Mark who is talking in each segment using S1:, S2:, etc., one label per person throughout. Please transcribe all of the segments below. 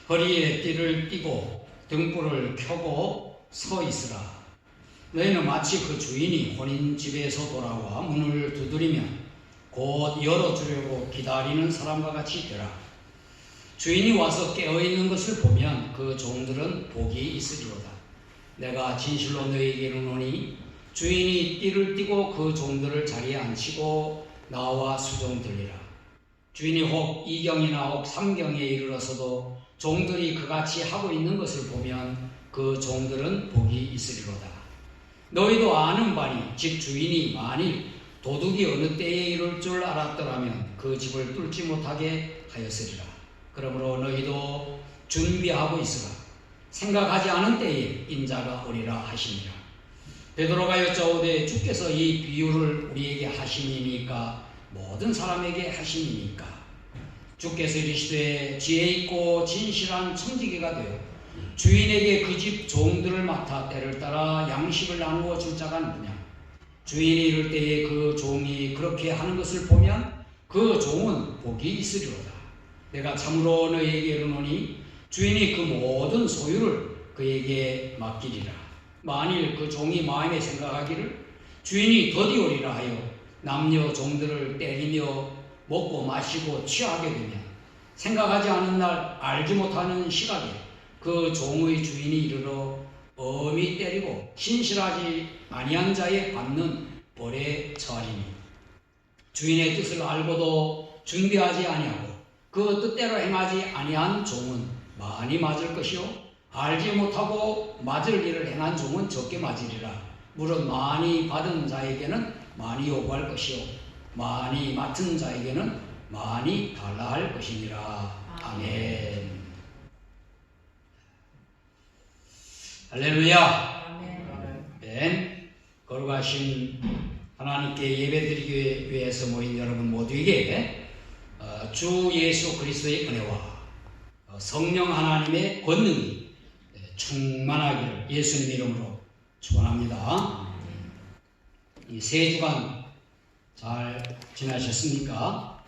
S1: 허리에 띠를 띠고 등불을 켜고 서 있으라. 너희는 마치 그 주인이 혼인집에서 돌아와 문을 두드리면 곧 열어주려고 기다리는 사람과 같이 되라. 주인이 와서 깨어있는 것을 보면 그 종들은 복이 있으리로다. 내가 진실로 너희에게 이르노니 주인이 띠를 띠고 그 종들을 자리에 앉히고 나와 수종 들리라. 주인이 혹 2경이나 혹 3경에 이르러서도 종들이 그같이 하고 있는 것을 보면 그 종들은 복이 있으리로다. 너희도 아는 바니 집 주인이 만일 도둑이 어느 때에 이룰 줄 알았더라면 그 집을 뚫지 못하게 하였으리라. 그러므로 너희도 준비하고 있으라. 생각하지 않은 때에 인자가 오리라 하시니라. 베드로가 여짜오되 주께서 이 비유를 우리에게 하심이니까 모든 사람에게 하심이니까. 주께서 이르시되 지혜 있고 진실한 청지기가 되어 주인에게 그 집 종들을 맡아 때를 따라 양식을 나누어 줄 자가 누구냐. 주인이 이를 때에 그 종이 그렇게 하는 것을 보면 그 종은 복이 있으리로다. 내가 참으로 너희에게 이르노니 주인이 그 모든 소유를 그에게 맡기리라. 만일 그 종이 마음에 생각하기를 주인이 더디 오리라 하여 남녀 종들을 때리며 먹고 마시고 취하게 되면 생각하지 않은 날 알지 못하는 시각에 그 종의 주인이 이르러 엄히 때리고 신실하지 아니한 자에 받는 벌에 처하리니 주인의 뜻을 알고도 준비하지 아니하고 그 뜻대로 행하지 아니한 종은 많이 맞을 것이요 알지 못하고 맞을 일을 행한 종은 적게 맞으리라. 물론 많이 받은 자에게는 많이 요구할 것이요 많이 맡은 자에게는 많이 달라 할 것이니라. 아멘. 할렐루야. 아멘. 거룩하신 하나님께 예배드리기 위해서 모인 여러분 모두에게 주 예수 그리스도의 은혜와 성령 하나님의 권능이 충만하기를 예수님 이름으로 축원합니다. 이 세 주간 잘 지나셨습니까?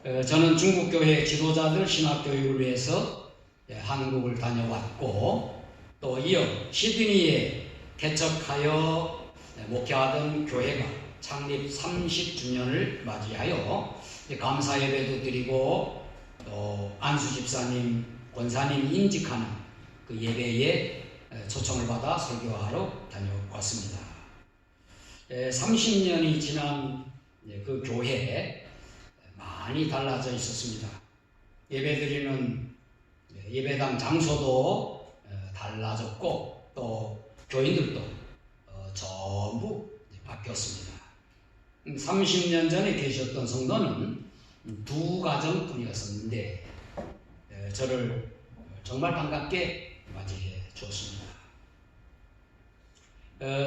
S1: 저는 중국교회 지도자들 신학교육을 위해서 한국을 다녀왔고 또 이어 시드니에 개척하여 목회하던 교회가 창립 30주년을 맞이하여 감사 예배도 드리고 또 안수 집사님, 권사님 임직하는 그 예배에 초청을 받아 설교하러 다녀왔습니다. 30년이 지난 그 교회에 많이 달라져 있었습니다. 예배드리는 예배당 장소도 달라졌고 또 교인들도 전부 바뀌었습니다. 30년 전에 계셨던 성도는 2가정 뿐이었었는데 저를 정말 반갑게 맞이해 주었습니다.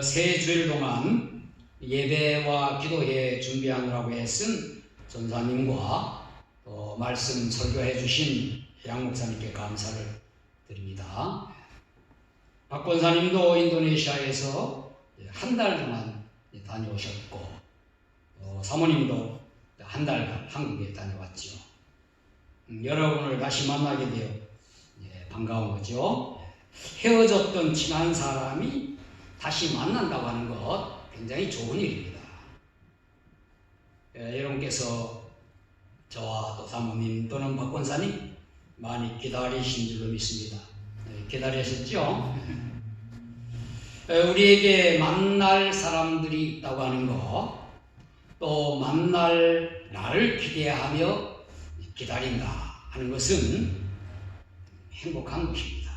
S1: 세 주일 동안 예배와 기도회 준비하느라고 애쓴 전사님과 또 말씀 설교해 주신 양 목사님께 감사를 드립니다. 박 권사님도 인도네시아에서 한 달 동안 다녀오셨고 사모님도 한 달간 한국에 다녀왔죠. 여러분을 다시 만나게 되어 반가운 거죠. 헤어졌던 친한 사람이 다시 만난다고 하는 것 굉장히 좋은 일입니다. 여러분께서 저와 또 사모님 또는 박 권사님 많이 기다리신 줄로 믿습니다. 기다리셨죠? 우리에게 만날 사람들이 있다고 하는 것, 또 만날 날을 기대하며 기다린다 하는 것은 행복한 것입니다.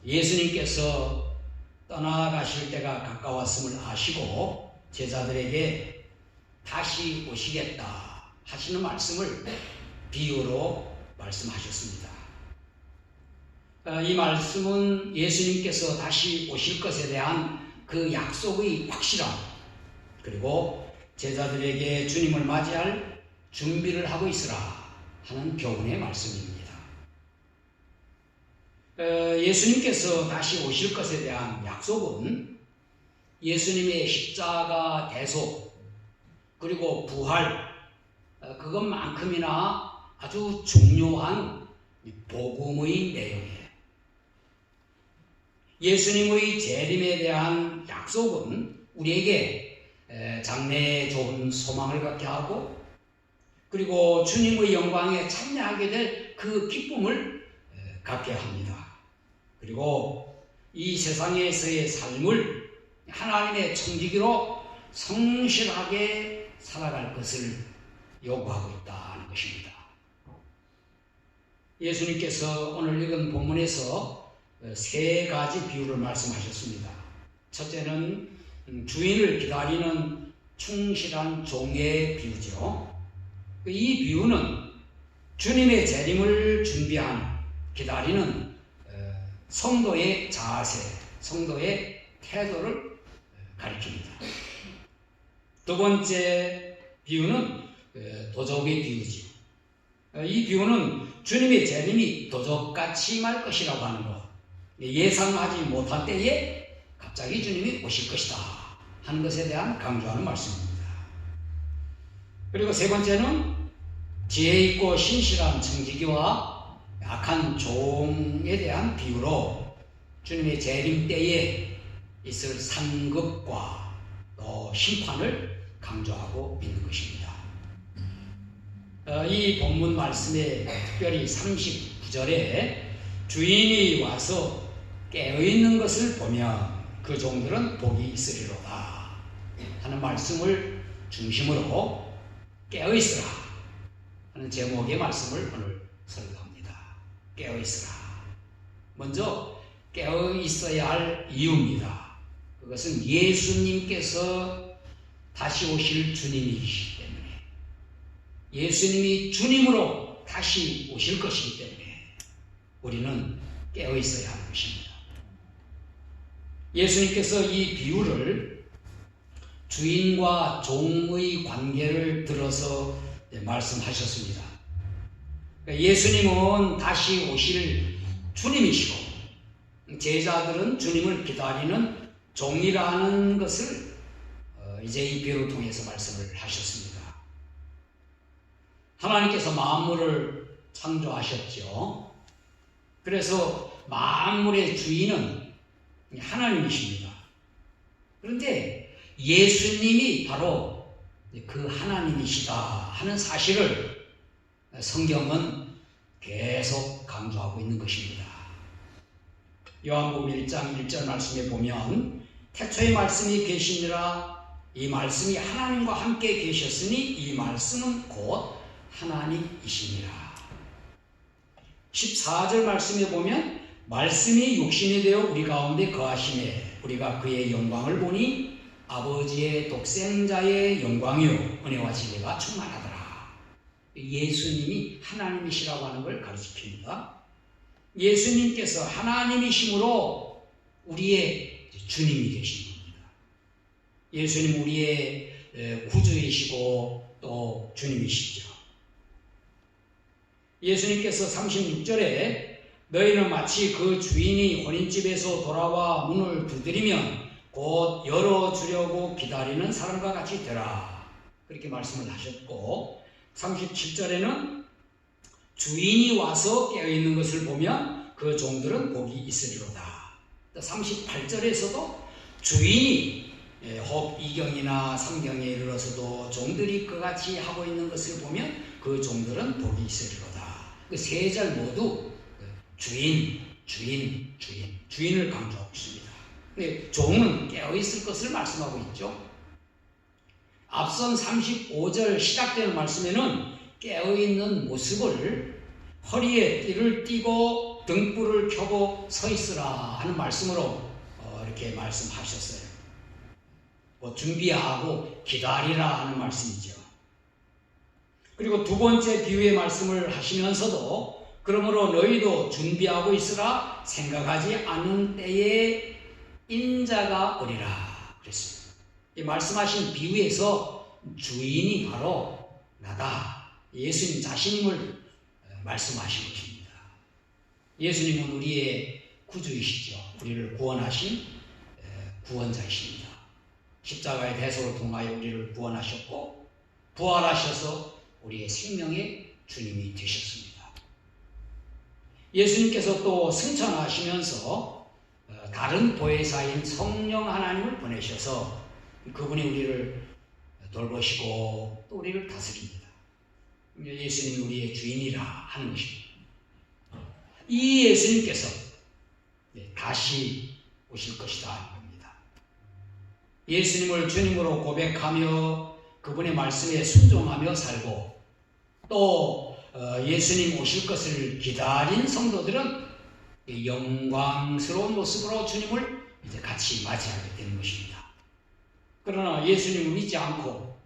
S1: 예수님께서 떠나가실 때가 가까웠음을 아시고 제자들에게 다시 오시겠다 하시는 말씀을 비유로 말씀하셨습니다. 이 말씀은 예수님께서 다시 오실 것에 대한 그 약속의 확실함, 그리고 제자들에게 주님을 맞이할 준비를 하고 있으라 하는 교훈의 말씀입니다. 예수님께서 다시 오실 것에 대한 약속은 예수님의 십자가 대속 그리고 부활 그것만큼이나 아주 중요한 복음의 내용이에요. 예수님의 재림에 대한 약속은 우리에게 장래에 좋은 소망을 갖게 하고, 그리고 주님의 영광에 참여하게 될 그 기쁨을 갖게 합니다. 그리고 이 세상에서의 삶을 하나님의 청지기로 성실하게 살아갈 것을 요구하고 있다는 것입니다. 예수님께서 오늘 읽은 본문에서 세 가지 비유를 말씀하셨습니다. 첫째는 주인을 기다리는 충실한 종의 비유죠. 이 비유는 주님의 재림을 준비한, 기다리는 성도의 자세, 성도의 태도를 가리킵니다. 두 번째 비유는 도적의 비유죠. 이 비유는 주님의 재림이 도적같이 말 것이라고 하는 것, 예상하지 못한 때에 갑자기 주님이 오실 것이다 하는 것에 대한 강조하는 말씀입니다. 그리고 세 번째는 지혜 있고 신실한 청지기와 악한 종에 대한 비유로 주님의 재림 때에 있을 상급과 또 심판을 강조하고 있는 것입니다. 이 본문 말씀에 특별히 39절에 주인이 와서 깨어있는 것을 보면 그 종들은 복이 있으리로다 하는 말씀을 중심으로 깨어있으라 하는 제목의 말씀을 오늘 설교합니다. 깨어있으라. 먼저 깨어있어야 할 이유입니다. 그것은 예수님께서 다시 오실 주님이시기 때문에, 예수님이 주님으로 다시 오실 것이기 때문에 우리는 깨어있어야 하는 것입니다. 예수님께서 이 비유를 주인과 종의 관계를 들어서 말씀하셨습니다. 예수님은 다시 오실 주님이시고 제자들은 주님을 기다리는 종이라는 것을 이제 이 비유를 통해서 말씀을 하셨습니다. 하나님께서 만물을 창조하셨죠. 그래서 만물의 주인은 하나님이십니다. 그런데 예수님이 바로 그 하나님이시다 하는 사실을 성경은 계속 강조하고 있는 것입니다. 요한복음 1장 1절 말씀에 보면 태초에 말씀이 계시니라, 이 말씀이 하나님과 함께 계셨으니 이 말씀은 곧 하나님이시니라. 14절 말씀에 보면 말씀이 육신이 되어 우리 가운데 거하시매 우리가 그의 영광을 보니 아버지의 독생자의 영광이요 은혜와 진리가 충만하더라. 예수님이 하나님이시라고 하는 걸 가르칩니다. 예수님께서 하나님이심으로 우리의 주님이 되신 겁니다. 예수님 우리의 구주이시고 또 주님이시죠. 예수님께서 36절에 너희는 마치 그 주인이 혼인집에서 돌아와 문을 두드리면 곧 열어주려고 기다리는 사람과 같이 되라, 그렇게 말씀을 하셨고, 37절에는 주인이 와서 깨어있는 것을 보면 그 종들은 복이 있으리로다. 38절에서도 주인이 혹 2경이나 3경에 이르러서도 종들이 그같이 하고 있는 것을 보면 그 종들은 복이 있으리로다. 그 세 절 모두 주인을 강조하고 있습니다. 근데 종은 깨어있을 것을 말씀하고 있죠. 앞선 35절 시작되는 말씀에는 깨어있는 모습을 허리에 띠를 띠고 등불을 켜고 서 있으라 하는 말씀으로 이렇게 말씀하셨어요. 준비하고 기다리라 하는 말씀이죠. 그리고 두 번째 비유의 말씀을 하시면서도 그러므로 너희도 준비하고 있으라, 생각하지 않은 때에 인자가 오리라 그랬습니다. 이 말씀하신 비유에서 주인이 바로 나다, 예수님 자신임을 말씀하신 것입니다. 예수님은 우리의 구주이시죠. 우리를 구원하신 구원자이십니다. 십자가의 대속을 통하여 우리를 구원하셨고 부활하셔서 우리의 생명의 주님이 되셨습니다. 예수님께서 또 승천하시면서 다른 보혜사인 성령 하나님을 보내셔서 그분이 우리를 돌보시고 또 우리를 다스립니다. 예수님이 우리의 주인이라 하는 것입니다. 이 예수님께서 다시 오실 것이다 하는 겁니다. 예수님을 주님으로 고백하며 그분의 말씀에 순종하며 살고 또 예수님 오실 것을 기다린 성도들은 영광스러운 모습으로 주님을 이제 같이 맞이하게 되는 것입니다. 그러나 예수님을 믿지 않고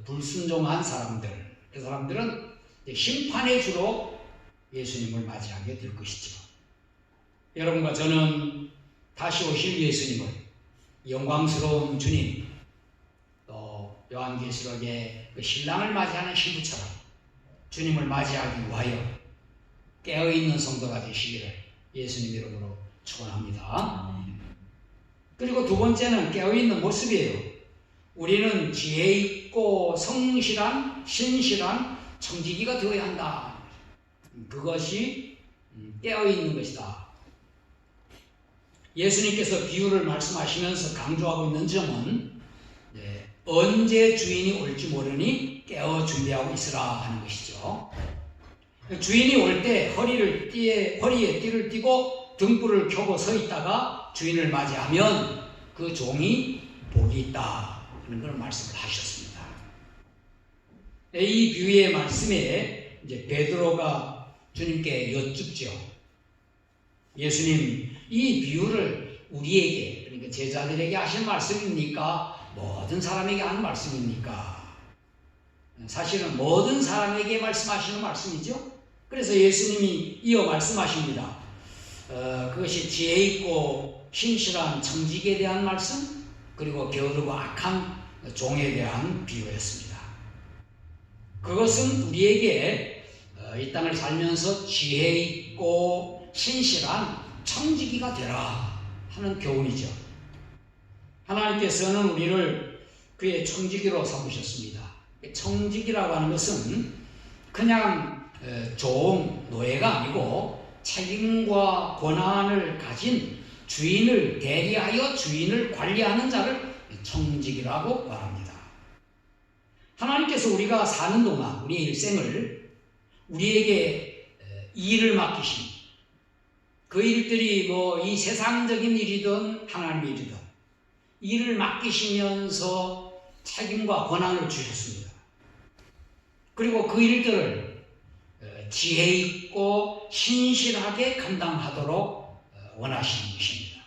S1: 불순종한 사람들, 그 사람들은 심판의 주로 예수님을 맞이하게 될 것이죠. 여러분과 저는 다시 오실 예수님을 영광스러운 주님, 또 요한계시록의 그 신랑을 맞이하는 신부처럼 주님을 맞이하기 위하여 깨어있는 성도가 되시기를 예수님 이름으로 축원합니다. 그리고 두 번째는 깨어있는 모습이에요. 우리는 지혜 있고 성실한 신실한 청지기가 되어야 한다. 그것이 깨어있는 것이다. 예수님께서 비유를 말씀하시면서 강조하고 있는 점은 언제 주인이 올지 모르니 깨어 준비하고 있으라 하는 것이죠. 주인이 올 때 허리에 띠를 띠고 등불을 켜고 서 있다가 주인을 맞이하면 그 종이 복이 있다 하는 걸 말씀을 하셨습니다. 이 비유의 말씀에 이제 베드로가 주님께 여쭙죠. 예수님, 이 비유를 우리에게, 그러니까 제자들에게 하신 말씀입니까? 모든 사람에게 하는 말씀입니까? 사실은 모든 사람에게 말씀하시는 말씀이죠. 그래서 예수님이 이어 말씀하십니다. 그것이 지혜 있고 신실한 청지기에 대한 말씀, 그리고 게으르고 악한 종에 대한 비유였습니다. 그것은 우리에게 이 땅을 살면서 지혜 있고 신실한 청지기가 되라 하는 교훈이죠. 하나님께서는 우리를 그의 청지기로 삼으셨습니다. 청지기라고 하는 것은 그냥 종, 노예가 아니고 책임과 권한을 가진 주인을 대리하여 주인을 관리하는 자를 청지기라고 말합니다. 하나님께서 우리가 사는 동안 우리의 일생을 우리에게 일을 맡기신 그 일들이 이 세상적인 일이든 하나님의 일이든 일을 맡기시면서 책임과 권한을 주셨습니다. 그리고 그 일들을 지혜 있고 신실하게 감당하도록 원하시는 것입니다.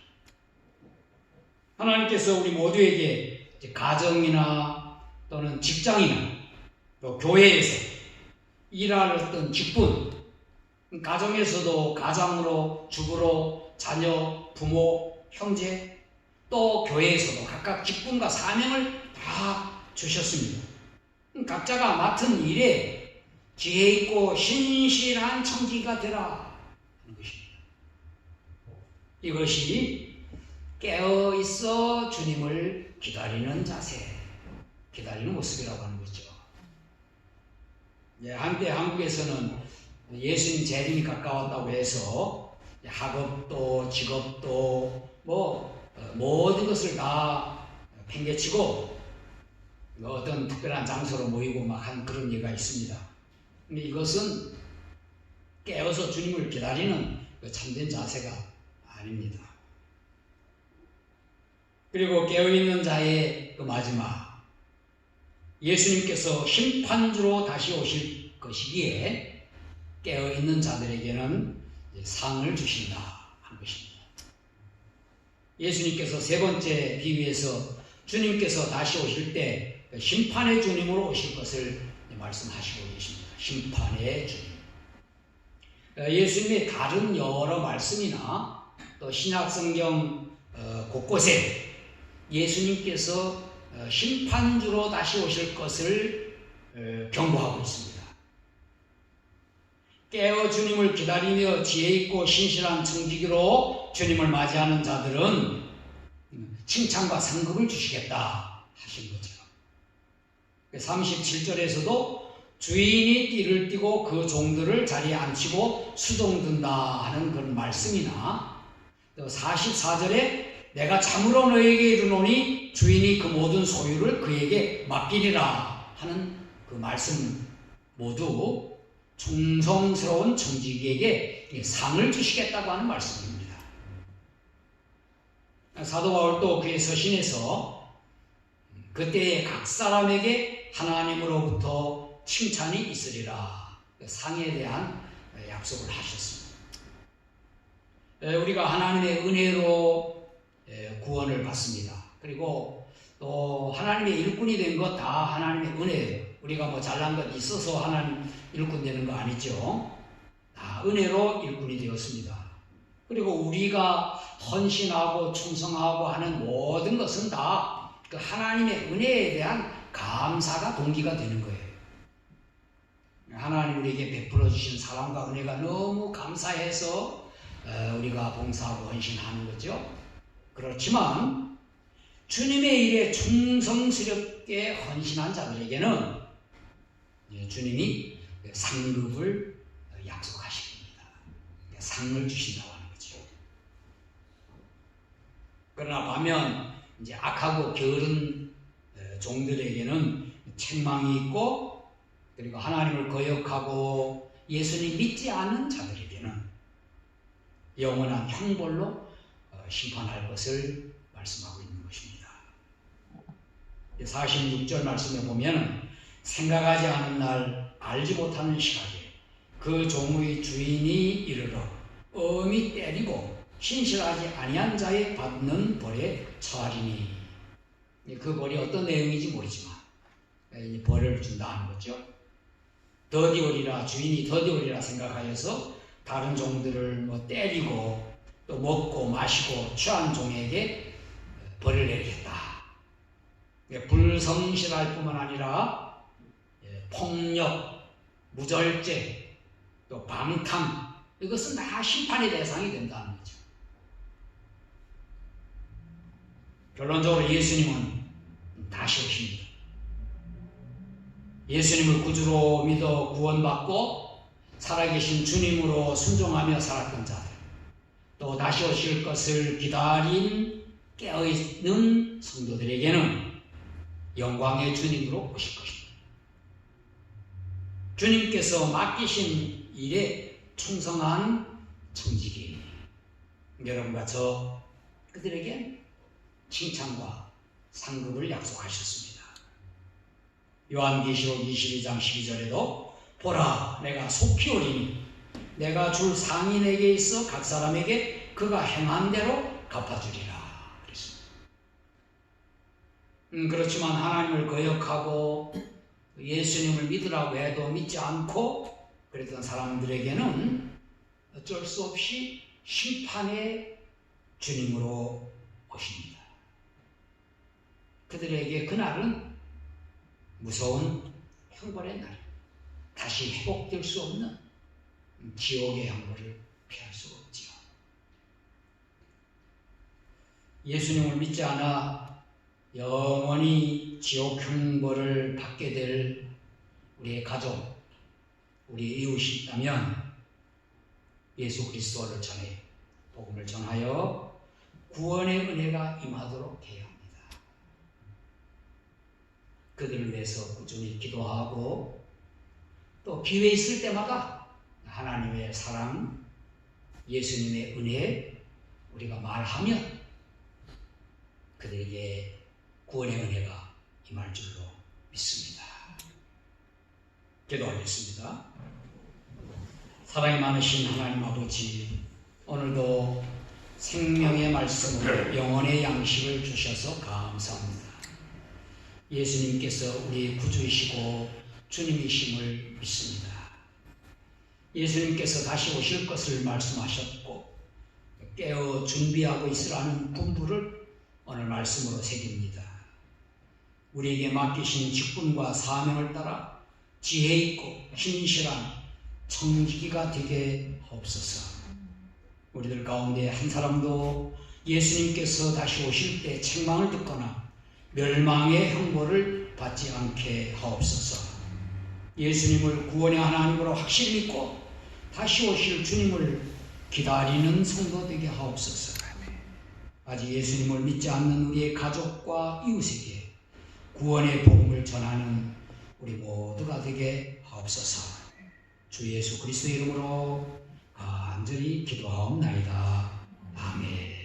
S1: 하나님께서 우리 모두에게 가정이나 또는 직장이나 또 교회에서 일할 어떤 직분, 가정에서도 가장으로, 주부로, 자녀, 부모, 형제, 또 교회에서도 각각 직분과 사명을 다 주셨습니다. 각자가 맡은 일에 지혜 있고 신실한 청지기가 되라 하는 것입니다. 이것이 깨어있어 주님을 기다리는 자세, 기다리는 모습이라고 하는 거죠. 한때 한국에서는 예수님 재림이 가까웠다고 해서 학업도 직업도 모든 것을 다 팽개치고 어떤 특별한 장소로 모이고 막 한 그런 예가 있습니다. 근데 이것은 깨어서 주님을 기다리는 참된 자세가 아닙니다. 그리고 깨어있는 자의 그 마지막, 예수님께서 심판주로 다시 오실 것이기에 깨어있는 자들에게는 상을 주신다 한 것입니다. 예수님께서 세 번째 비유에서 주님께서 다시 오실 때 심판의 주님으로 오실 것을 말씀하시고 계십니다. 심판의 주님. 예수님의 다른 여러 말씀이나 또 신약성경 곳곳에 예수님께서 심판주로 다시 오실 것을 경고하고 있습니다. 깨어 주님을 기다리며 지혜 있고 신실한 청지기로 주님을 맞이하는 자들은 칭찬과 상급을 주시겠다 하신 거죠. 37절에서도 주인이 띠를 띠고 그 종들을 자리에 앉히고 수종든다 하는 그런 말씀이나, 또 44절에 내가 참으로 너에게 이르노니 주인이 그 모든 소유를 그에게 맡기리라 하는 그 말씀 모두 충성스러운 청지기에게 상을 주시겠다고 하는 말씀입니다. 사도 바울도 그의 서신에서 그때의 각 사람에게 하나님으로부터 칭찬이 있으리라 상에 대한 약속을 하셨습니다. 우리가 하나님의 은혜로 구원을 받습니다. 그리고 또 하나님의 일꾼이 된 것 다 하나님의 은혜예요. 우리가 뭐 잘난 것 있어서 하나님 일꾼 되는 거 아니죠. 다 은혜로 일꾼이 되었습니다. 그리고 우리가 헌신하고 충성하고 하는 모든 것은 다 그 하나님의 은혜에 대한 감사가 동기가 되는 거예요. 하나님 우리에게 베풀어 주신 사랑과 은혜가 너무 감사해서 우리가 봉사하고 헌신하는 거죠. 그렇지만 주님의 일에 충성스럽게 헌신한 자들에게는 주님이 상급을 약속하십니다. 상을 주신다고 하는 거죠. 그러나 반면 이제 악하고 게으른 종들에게는 책망이 있고, 그리고 하나님을 거역하고 예수님 믿지 않는 자들에게는 영원한 형벌로 심판할 것을 말씀하고 있는 것입니다. 46절 말씀에 보면 생각하지 않은 날 알지 못하는 시각에 그 종의 주인이 이르러 엄히 때리고 신실하지 아니한 자에 받는 벌에 처하리니, 그 벌이 어떤 내용인지 모르지만 벌을 준다는 거죠. 더디오리라, 주인이 더디오리라 생각하여서 다른 종들을 뭐 때리고 또 먹고 마시고 취한 종에게 벌을 내리겠다. 불성실할 뿐만 아니라 폭력, 무절제, 또 방탕, 이것은 다 심판의 대상이 된다는 거죠. 결론적으로 예수님은 다시 오십니다. 예수님을 구주로 믿어 구원받고 살아계신 주님으로 순종하며 살았던 자들, 또 다시 오실 것을 기다린 깨어있는 성도들에게는 영광의 주님으로 오실 것입니다. 주님께서 맡기신 일에 충성한 청지기 여러분과 저 그들에게 칭찬과 상급을 약속하셨습니다. 요한계시록 22장 12절에도 보라 내가 속히 오리니 내가 줄 상인에게 있어 각 사람에게 그가 행한 대로 갚아주리라 그랬습니다. 그렇지만 하나님을 거역하고 예수님을 믿으라고 해도 믿지 않고 그랬던 사람들에게는 어쩔 수 없이 심판의 주님으로 오십니다. 그들에게 그날은 무서운 형벌의 날, 다시 회복될 수 없는 지옥의 형벌을 피할 수 없지요. 예수님을 믿지 않아 영원히 지옥 형벌을 받게 될 우리의 가족, 우리 이웃이 있다면 예수 그리스도를 전해 복음을 전하여 구원의 은혜가 임하도록 해야 합니다. 그들을 위해서 꾸준히 기도하고 또 기회 있을 때마다 하나님의 사랑, 예수님의 은혜 우리가 말하면 그들에게 구원의 은혜가 임할 줄로 믿습니다. 기도하겠습니다. 사랑이 많으신 하나님 아버지, 오늘도 생명의 말씀으로 영혼의 양식을 주셔서 감사합니다. 예수님께서 우리 구주이시고 주님이심을 믿습니다. 예수님께서 다시 오실 것을 말씀하셨고 깨어 준비하고 있으라는 분부를 오늘 말씀으로 새깁니다. 우리에게 맡기신 직분과 사명을 따라 지혜 있고 신실한 청지기가 되게 하옵소서. 우리들 가운데 한 사람도 예수님께서 다시 오실 때 책망을 듣거나 멸망의 형벌을 받지 않게 하옵소서. 예수님을 구원의 하나님으로 확실히 믿고 다시 오실 주님을 기다리는 성도 되게 하옵소서. 아직 예수님을 믿지 않는 우리의 가족과 이웃에게 구원의 복음을 전하는 우리 모두가 되게 하옵소서. 주 예수 그리스도의 이름으로 간절히 기도하옵나이다. 아멘.